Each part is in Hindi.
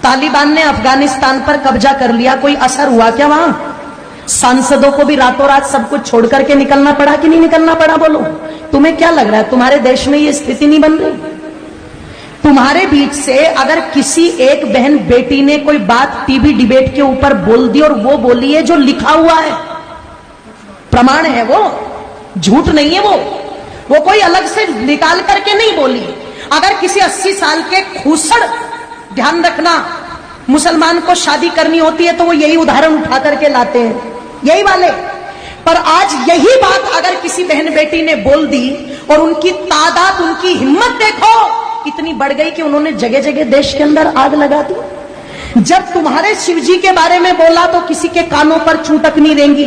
तालिबान ने अफगानिस्तान पर कब्जा कर लिया, कोई असर हुआ क्या वहां? सांसदों को भी रातों रात सब कुछ छोड़ करके निकलना पड़ा कि नहीं निकलना पड़ा? बोलो, तुम्हें क्या लग रहा है तुम्हारे देश में ये स्थिति नहीं बन रही? तुम्हारे बीच से अगर किसी एक बहन बेटी ने कोई बात टीवी डिबेट के ऊपर बोल दी और वो बोली है जो लिखा हुआ है, प्रमाण है, वो झूठ नहीं है, वो कोई अलग से निकाल करके नहीं बोली। अगर किसी 80 साल के खूसड़, ध्यान रखना, मुसलमान को शादी करनी होती है तो वो यही उदाहरण उठा करके लाते हैं, यही वाले। पर आज यही बात अगर किसी बहन बेटी ने बोल दी और उनकी तादाद, उनकी हिम्मत देखो इतनी बढ़ गई कि उन्होंने जगह जगह देश के अंदर आग लगा दी। जब तुम्हारे शिव जी के बारे में बोला तो किसी के कानों पर चू तक नहीं रेंगी।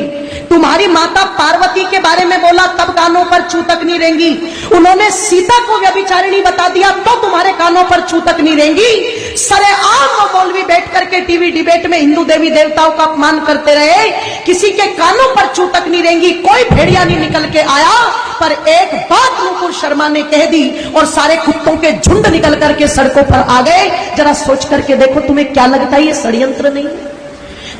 तुम्हारी माता पार्वती के बारे में बोला तब कानों पर चू तक नहीं रेंगी। उन्होंने सीता को व्यभिचारिणी बता दिया तो तुम्हारे कानों पर चू तक नहीं रेंगी। सरेआम वो मौलवी बैठ करके टीवी डिबेट में हिंदू देवी देवताओं का अपमान करते रहे, किसी के कानों पर चू तक नहीं रेंगी। कोई भेड़िया नहीं निकल के आया, पर एक बात नुपुर शर्मा ने कह दी और सारे कुत्तों के झुंड निकल करके सड़कों पर आ गए। जरा सोच करके देखो, तुम्हें क्या लगता है ये षड्यंत्र नहीं है?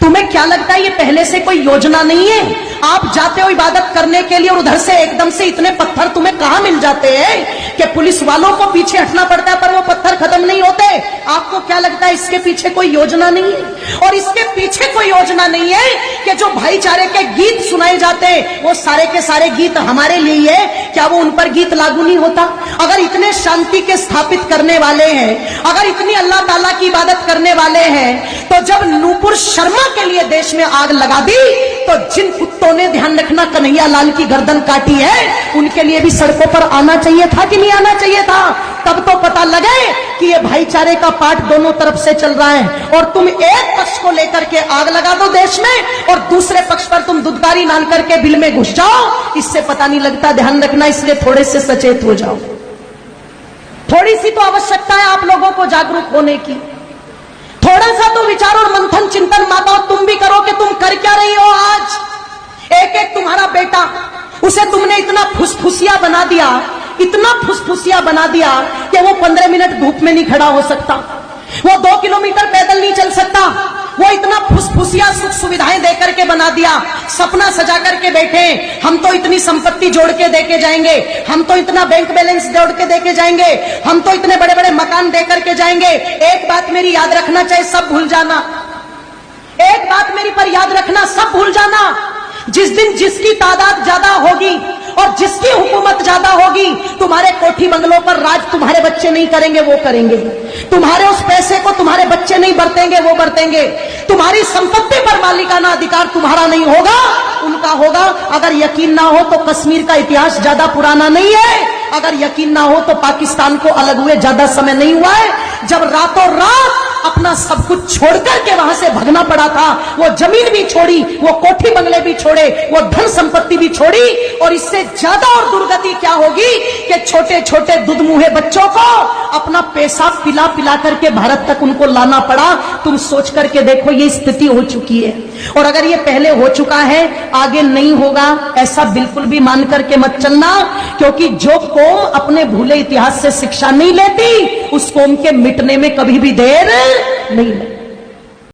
तुम्हें क्या लगता है ये पहले से कोई योजना नहीं है? आप जाते हो इबादत करने के लिए और उधर से एकदम से इतने पत्थर तुम्हें कहां मिल जाते हैं कि पुलिस वालों को पीछे हटना पड़ता है, पर वो पत्थर खत्म नहीं होते। आपको क्या लगता है इसके पीछे कोई योजना नहीं है? और इसके पीछे कोई योजना नहीं है कि जो भाईचारे के गीत सुनाए जाते हैं वो सारे के सारे गीत हमारे लिए है, क्या वो उन पर गीत लागू नहीं होता? अगर इतने शांति के स्थापित करने वाले हैं, अगर इतनी अल्लाह ताला की इबादत करने वाले हैं, तो जब नुपुर शर्मा के लिए देश में आग लगा दी तो जिन कुत्तों ने, ध्यान रखना, कन्हैया लाल की गर्दन काटी है, उनके लिए भी सड़कों पर आना चाहिए था कि नहीं आना चाहिए था? तब तो पता लगे कि ये भाईचारे का पाठ दोनों तरफ से चल रहा है। और तुम एक पक्ष को लेकर के आग लगा दो देश में और दूसरे पक्ष पर तुम दुदकारी मान करके बिल में घुस जाओ, इससे पता नहीं लगता। ध्यान रखना, इसलिए थोड़े से सचेत हो जाओ। थोड़ी सी तो आवश्यकता है आप लोगों को जागरूक होने की। थोड़ा सा तो विचार और मंथन चिंतन माताओं तुम भी करो कि तुम कर क्या रही हो आज। एक एक तुम्हारा बेटा, उसे तुमने इतना फुसफुसिया बना दिया, इतना फुसफुसिया बना दिया कि वो 15 मिनट धूप में नहीं खड़ा हो सकता, वो 2 किलोमीटर पैदल नहीं चल सकता। वो इतना फुसफुसिया सुख सुविधाएं देकर के बना दिया, सपना सजा करके बैठे, हम तो इतनी संपत्ति जोड़ के देके जाएंगे, हम तो इतना बैंक बैलेंस जोड़ के देके जाएंगे, हम तो इतने बड़े बड़े मकान दे करके जाएंगे। एक बात मेरी याद रखना, चाहे सब भूल जाना, एक बात मेरी पर याद रखना, सब भूल जाना। जिस दिन जिसकी तादाद ज्यादा होगी और जिसकी हुकूमत ज्यादा होगी, तुम्हारे कोठी बंगलों पर राज तुम्हारे बच्चे नहीं करेंगे, वो करेंगे। तुम्हारे उस पैसे को तुम्हारे बच्चे नहीं बरतेंगे, वो बरतेंगे। तुम्हारी संपत्ति पर मालिकाना अधिकार तुम्हारा नहीं होगा, उनका होगा। अगर यकीन ना हो तो कश्मीर का इतिहास ज्यादा पुराना नहीं है, अगर यकीन ना हो तो पाकिस्तान को अलग हुए ज्यादा समय नहीं हुआ है, जब रातों रात अपना सब कुछ छोड़कर के वहां से भगना पड़ा था। वो जमीन भी छोड़ी, वो कोठी बंगले भी छोड़े, वो धन संपत्ति भी छोड़ी। और इससे ज्यादा और दुर्गति क्या होगी कि छोटे छोटे दुधमुहे बच्चों को अपना पेशाब पिला पिला करके भारत तक उनको लाना पड़ा। तुम सोच करके देखो, ये स्थिति हो चुकी है। और अगर ये पहले हो चुका है, आगे नहीं होगा, ऐसा बिल्कुल भी मान करके मत चलना। क्योंकि जो कौम अपने भूले इतिहास से शिक्षा नहीं लेती, उस कौम के मिटने में कभी भी देर नहीं लगती।